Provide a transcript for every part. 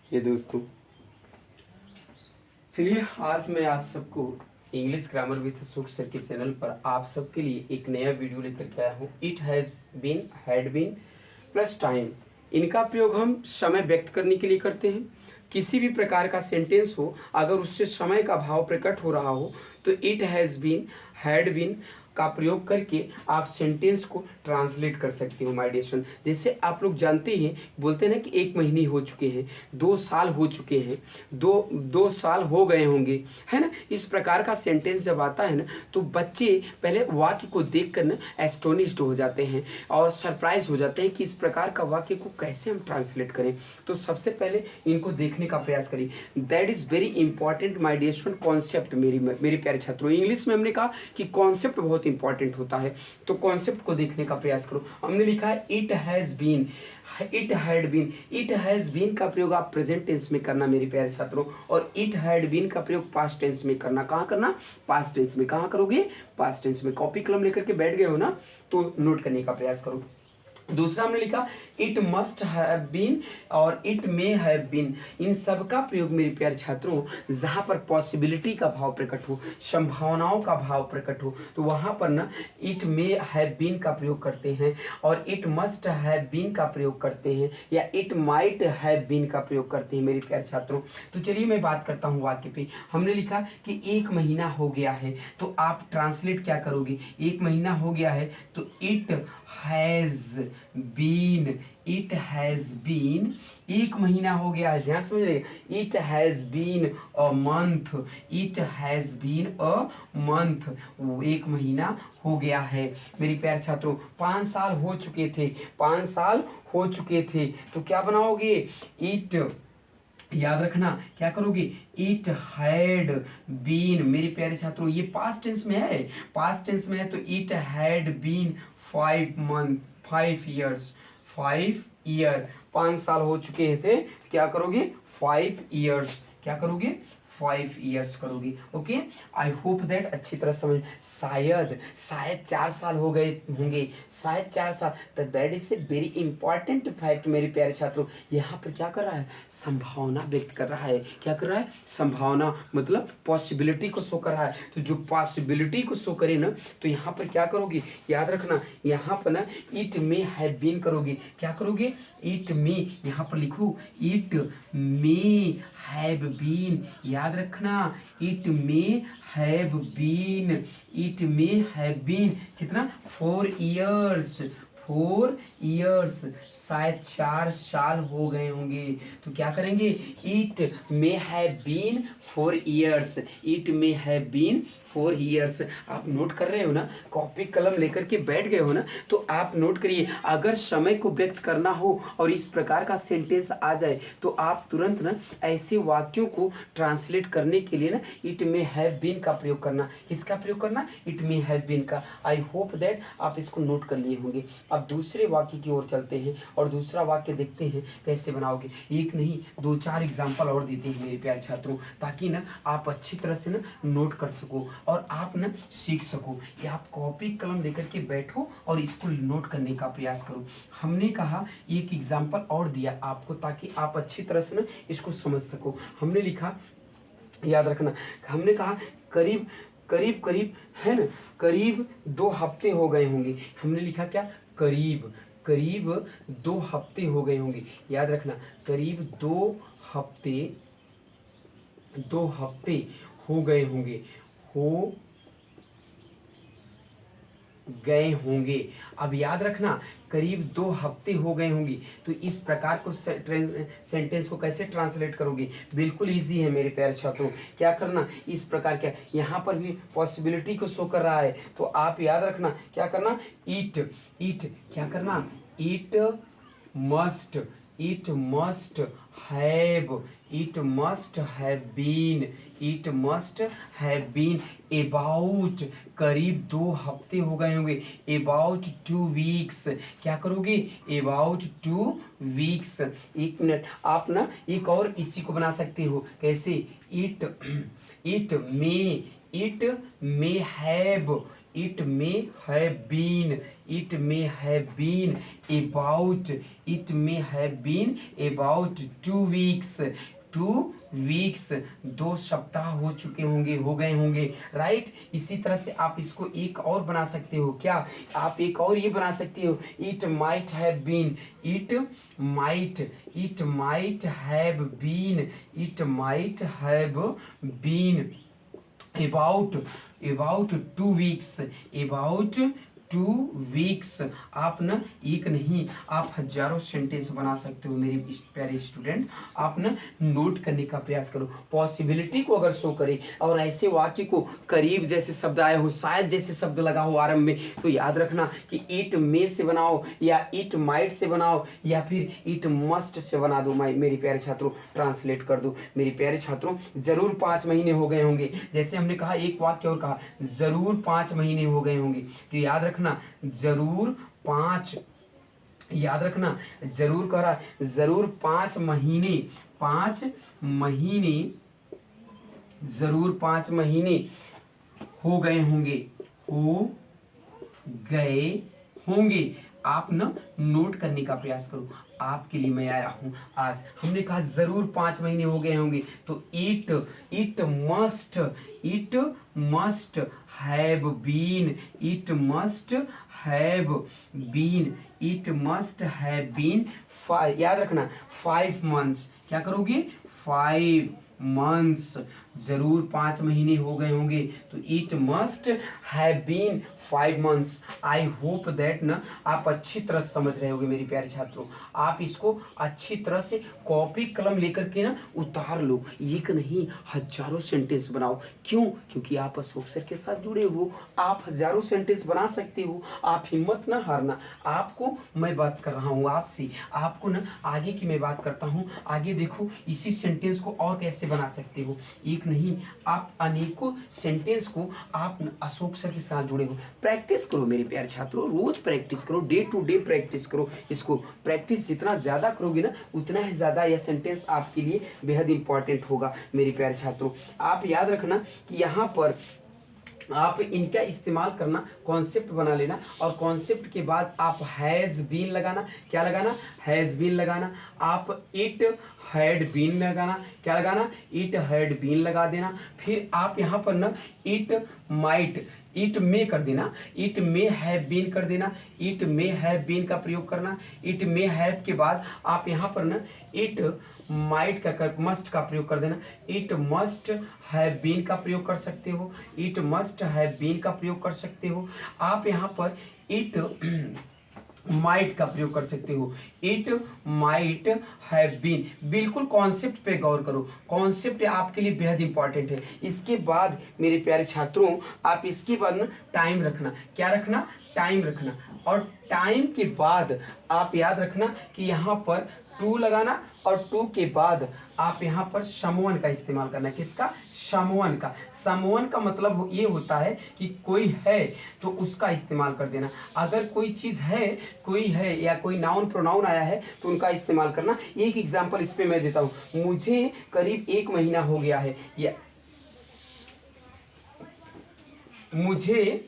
ये दोस्तों, चलिए आज मैं आप सबको English grammar with Ashok sir के चैनल पर आप सबके लिए एक नया वीडियो लेकर के आया हूँ। It has been, had been plus time. इनका प्रयोग हम समय व्यक्त करने के लिए करते हैं। किसी भी प्रकार का सेंटेंस हो, अगर उससे समय का भाव प्रकट हो रहा हो तो it has been, had been का प्रयोग करके आप सेंटेंस को ट्रांसलेट कर सकते हो माय डियर स्टूडेंट। जैसे आप लोग जानते हैं, बोलते हैं ना कि 1 महीने हो चुके हैं, 2 साल हो चुके हैं, दो साल हो गए होंगे, है ना। इस प्रकार का सेंटेंस जब आता है ना तो बच्चे पहले वाक्य को देख कर ना एस्टोनिश्ड हो जाते हैं और सरप्राइज हो जाते हैं कि इस प्रकार का वाक्य को कैसे हम ट्रांसलेट करें। तो सबसे पहले इनको देखने का प्रयास करिए। That is very important my dear student concept. मेरे प्यारे छात्रों, इंग्लिश में हमने कहा कि कॉन्सेप्ट बहुत इंपॉर्टेंट होता है, तो कॉन्सेप्ट को देखने का प्रयास करो। हमने लिखा है it has been, it had been. It has been का प्रयोग आप प्रेजेंट टेंस में करना मेरे प्यारे छात्रों, और इट हैड बीन का प्रयोग पास्ट टेंस में करना। कहाँ करना? पास्ट टेंस में। कहाँ करोगे? पास्ट टेंस में। कॉपी कलम लेकर के बैठ गए हो ना, तो नोट करने का प्रयास करो। दूसरा हमने लिखा इट मस्ट हैव बीन और इट मे हैव बीन। इन सब का प्रयोग मेरे प्यारे छात्रों जहाँ पर पॉसिबिलिटी का भाव प्रकट हो, संभावनाओं का भाव प्रकट हो, तो वहाँ पर ना इट मे हैव बीन का प्रयोग करते हैं और इट मस्ट हैव बीन का प्रयोग करते हैं या इट माइट हैव बीन का प्रयोग करते हैं मेरे प्यारे छात्रों। तो चलिए मैं बात करता हूँ वाक्य पे। हमने लिखा कि 1 महीना हो गया है, तो आप ट्रांसलेट क्या करोगे? 1 महीना हो गया है तो it has been, it has been. 1 महीना हो गया है, ध्यान समझ रहे। It has been a month, it has been a month. 1 महीना हो गया है मेरे प्यारे छात्रों। 5 साल हो चुके थे, 5 साल हो चुके थे, तो क्या बनाओगे? इट, याद रखना क्या करोगे? It had been. मेरे प्यारे छात्रों ये पास्ट टेंस में है, पास्ट टेंस में है, तो it had been 5 months, 5 years, 5 year. 5 साल हो चुके थे, क्या करोगे? 5 ईयर्स। क्या करोगे? 5 ईयर्स करोगे। ओके, आई होप दैट अच्छी तरह समझ। शायद, शायद 4 साल हो गए होंगे, शायद 4 साल। तो that is a very important fact मेरे प्यारे छात्रों। यहाँ पर क्या कर रहा है? संभावना व्यक्त कर रहा है। क्या कर रहा है? संभावना, मतलब पॉसिबिलिटी को शो कर रहा है। तो जो पॉसिबिलिटी को शो करे ना, तो यहाँ पर क्या करोगे? याद रखना, यहाँ पर ना इट मे हैव बीन करोगे। क्या करोगे? इट मे, यहाँ पर लिखो इट मे हैव बीन। याद रखना, it may have been, it may have been कितना? 4 ईयर्स, 4 ईयर्स। शायद 4 साल हो गए होंगे, तो क्या करेंगे? It may have been 4 years, it may have been 4 years. आप नोट कर रहे हो ना? कॉपी कलम लेकर के बैठ गए हो ना, तो आप नोट करिए। अगर समय को व्यक्त करना हो और इस प्रकार का सेंटेंस आ जाए तो आप तुरंत ना ऐसे वाक्यों को ट्रांसलेट करने के लिए ना इट मे हैव बीन का प्रयोग करना। किसका प्रयोग करना? इट मे हैव बीन का। आई होप दैट आप इसको नोट कर लिए होंगे। अब दूसरे वाक्य की ओर चलते हैं और दूसरा वाक्य देखते हैं कैसे बनाओगे। एक नहीं 2-4 एग्जाम्पल और देते हैं मेरे प्यारे छात्रों, ताकि ना आप अच्छी तरह से ना नोट कर सको और आप ना सीख सको कि आप कॉपी कलम लेकर के बैठो और इसको नोट करने का प्रयास करो। हमने कहा एक एग्जाम्पल और दिया आपको, ताकि आप अच्छी तरह से ना इसको समझ सको। हमने लिखा, याद रखना, हमने कहा करीब करीब करीब, है ना, करीब 2 हफ्ते हो गए होंगे। हमने लिखा क्या? करीब, करीब 2 हफ्ते हो गए होंगे। याद रखना, करीब 2 हफ्ते, 2 हफ्ते हो गए होंगे, हो गए होंगे। अब याद रखना, करीब 2 हफ्ते हो गए होंगे, तो इस प्रकार को सेंटेंस को कैसे ट्रांसलेट करोगे? बिल्कुल इजी है मेरे प्यारे छात्रों। क्या करना? इस प्रकार, क्या यहाँ पर भी पॉसिबिलिटी को शो कर रहा है, तो आप याद रखना क्या करना? इट, इट क्या करना? It must, it must have, it must have been, it must have been about, करीब 2 हफ्ते हो गए होंगे, अबाउट 2 वीक्स। क्या करोगे? About 2 weeks. 1 मिनट, आप ना एक और इसी को बना सकते हो। कैसे? It, it may, it may have, it may have been, it may have been about, it may have been about 2 weeks, 2 weeks, 2 सप्ताह हो चुके होंगे, हो गए होंगे, राइट। इसी तरह से आप इसको एक और बना सकते हो, क्या आप एक और ये बना सकते हो, it might have been, it might have been, it might have been about 2 weeks, about 2 weeks। आप ना एक नहीं, आप हजारों सेंटेंस बना सकते हो मेरे प्यारे स्टूडेंट। आप ना नोट करने का प्रयास करो, पॉसिबिलिटी को अगर शो करे और ऐसे वाक्य को करीब जैसे शब्द आए हो, शायद जैसे शब्द लगा हो आरंभ में, तो याद रखना कि इट मे से बनाओ या इट माइट से बनाओ या फिर इट मस्ट से बना दो। मेरे प्यारे छात्रों ट्रांसलेट कर दो। मेरे प्यारे छात्रों जरूर 5 महीने हो गए होंगे, जैसे हमने कहा एक वाक्य और कहा जरूर 5 महीने हो गए होंगे, तो याद रखना जरूर 5, याद रखना जरूर कह रहा है, जरूर 5 महीने, 5 महीने, जरूर 5 महीने हो गए होंगे, हो गए होंगे। आप ना नोट करने का प्रयास करो, आपके लिए मैं आया हूं आज। हमने कहा जरूर 5 महीने हो गए होंगे, तो it must have been, it must have been, it must have been, याद रखना 5 months। क्या करोगे, 5 months, जरूर 5 महीने हो गए होंगे, तो it must have been 5 months। I hope that ना आप अच्छी तरह समझ रहे होगे मेरे प्यारे छात्रों। आप इसको अच्छी तरह से कॉपी कलम लेकर के ना उतार लो, एक नहीं हजारों सेंटेंस बनाओ। क्यों? क्योंकि आप अशोक सर के साथ जुड़े हो, आप हजारों सेंटेंस बना सकते हो। आप हिम्मत ना हारना। आपको मैं बात कर रहा हूँ आपसे, आपको ना आगे की मैं बात करता हूँ। आगे देखो इसी सेंटेंस को और कैसे बना सकते हो, एक नहीं आप अनेकों सेंटेंस को आप अशोक सर के साथ जुड़े हो। प्रैक्टिस करो मेरे प्यारे छात्रों, रोज प्रैक्टिस करो, डे टू डे प्रैक्टिस करो। इसको प्रैक्टिस जितना ज़्यादा करोगे ना उतना ही ज़्यादा यह सेंटेंस आपके लिए बेहद इंपॉर्टेंट होगा मेरे प्यारे छात्रों। आप याद रखना कि यहाँ पर आप इनका इस्तेमाल करना, कॉन्सेप्ट बना लेना और कॉन्सेप्ट के बाद आप हैज़ बीन लगाना। क्या लगाना? हैज़ बीन लगाना। आप इट हैड बीन लगाना। क्या लगाना? इट हैड बीन लगा देना। फिर आप यहाँ पर ना इट माइट, इट मे कर देना, इट मे हैव बीन कर देना, इट मे हैव बीन का प्रयोग करना। इट मे हैव के बाद आप यहाँ पर ना इट माइट का मस्ट का प्रयोग कर देना। इट मस्ट हैव बीन का प्रयोग कर सकते हो, इट मस्ट हैव बीन का प्रयोग कर सकते हो। आप यहाँ पर इट माइट का प्रयोग कर सकते हो, इट माइट हैव बीन। बिल्कुल कॉन्सेप्ट पे गौर करो, कॉन्सेप्ट आपके लिए बेहद इंपॉर्टेंट है। इसके बाद मेरे प्यारे छात्रों आप इसके बाद ना टाइम रखना। क्या रखना? टाइम रखना। और टाइम के बाद आप याद रखना कि यहाँ पर टू लगाना और टू के बाद आप यहाँ पर समवन का इस्तेमाल करना। किसका? समवन का। समवन का मतलब ये होता है कि कोई है तो उसका इस्तेमाल कर देना। अगर कोई चीज़ है, कोई है या कोई नाउन प्रोनाउन आया है तो उनका इस्तेमाल करना। एक एग्जांपल इस पे मैं देता हूँ, मुझे करीब 1 महीना हो गया है, या मुझे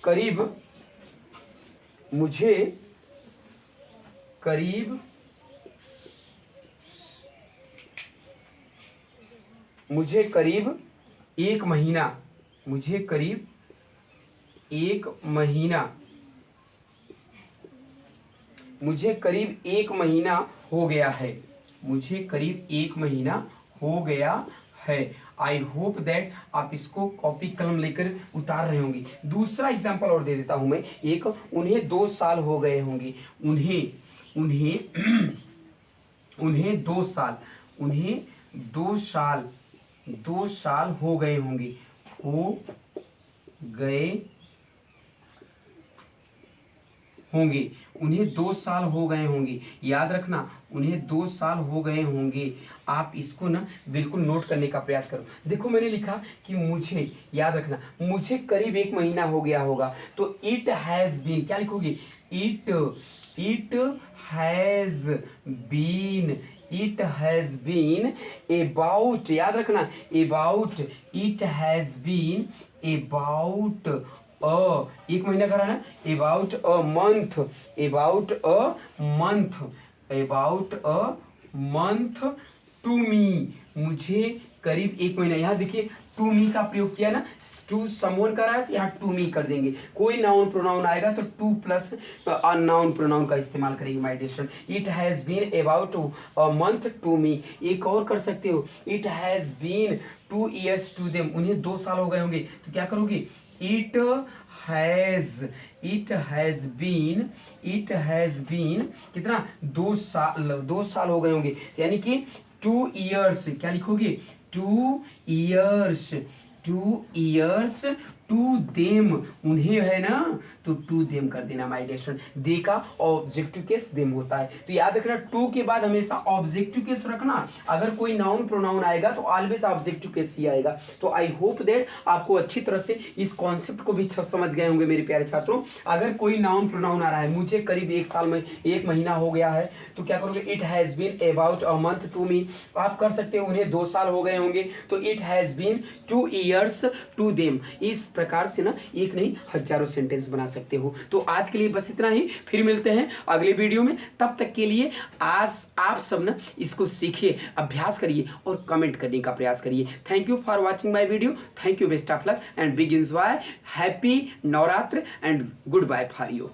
करीब 1 महीना, मुझे करीब 1 महीना, मुझे करीब 1 महीना हो गया है, मुझे करीब 1 महीना हो गया है। आई होप दैट आप इसको कॉपी कलम लेकर उतार रहे होंगे। दूसरा एग्जाम्पल और दे देता हूं मैं एक, उन्हें 2 साल हो गए होंगे, उन्हें 2 साल, उन्हें 2 साल हो गए होंगे, हो गए होंगे, उन्हें 2 साल हो गए होंगे। याद रखना उन्हें 2 साल हो गए होंगे। आप इसको ना बिल्कुल नोट करने का प्रयास करो। देखो मैंने लिखा कि मुझे, याद रखना मुझे करीब 1 महीना हो गया होगा, तो इट हैज़ बीन, क्या लिखोगे? It has been, it has been about, याद रखना about, it has been about एक महीना करा ना, about a month, about a month, about a month to me, मुझे करीब एक महीना। यहाँ देखिए टू मी का प्रयोग किया ना, टू समवन कर रहा है, यहाँ टू मी कर देंगे। कोई नाउन प्रोनाउन आएगा तो टू प्लस नाउन प्रोनाउन का इस्तेमाल करेंगे my dear student. It has been about a month to me. एक और कर सकते हो, it has been 2 years to them, उन्हें 2 साल हो गए होंगे, तो क्या करोगे, इट हैज बीन कितना, 2 साल हो गए होंगे, यानी कि 2 years, क्या लिखोगे, 2 years टू देम, उन्हें है ना, तो टू देम कर देना माय डियर स्टूडेंट। दे का ऑब्जेक्टिव केस देम होता है, तो याद रखना टू के बाद हमेशा ऑब्जेक्टिव केस रखना। अगर कोई नाउन प्रोनाउन आएगा तो ऑलवेज ऑब्जेक्टिव केस ही आएगा। तो आई होप दैट आपको अच्छी तरह से इस कॉन्सेप्ट को भी समझ गए होंगे मेरे प्यारे छात्रों। अगर कोई नाउन प्रोनाउन आ रहा है, मुझे करीब 1 साल में 1 महीना हो गया है, तो क्या करोगे, it has been about a month to me. आप कर सकते हो, उन्हें 2 साल हो गए होंगे, तो it has been 2 years to them. इस प्रकार से ना एक नहीं हजारों सेंटेंस बना सकते हो। तो आज के लिए बस इतना ही, फिर मिलते हैं अगले वीडियो में। तब तक के लिए आज आप सब ना इसको सीखिए, अभ्यास करिए और कमेंट करने का प्रयास करिए। Thank you for watching my video, thank you, best of luck and big enjoy, happy Navratra and good bye for you.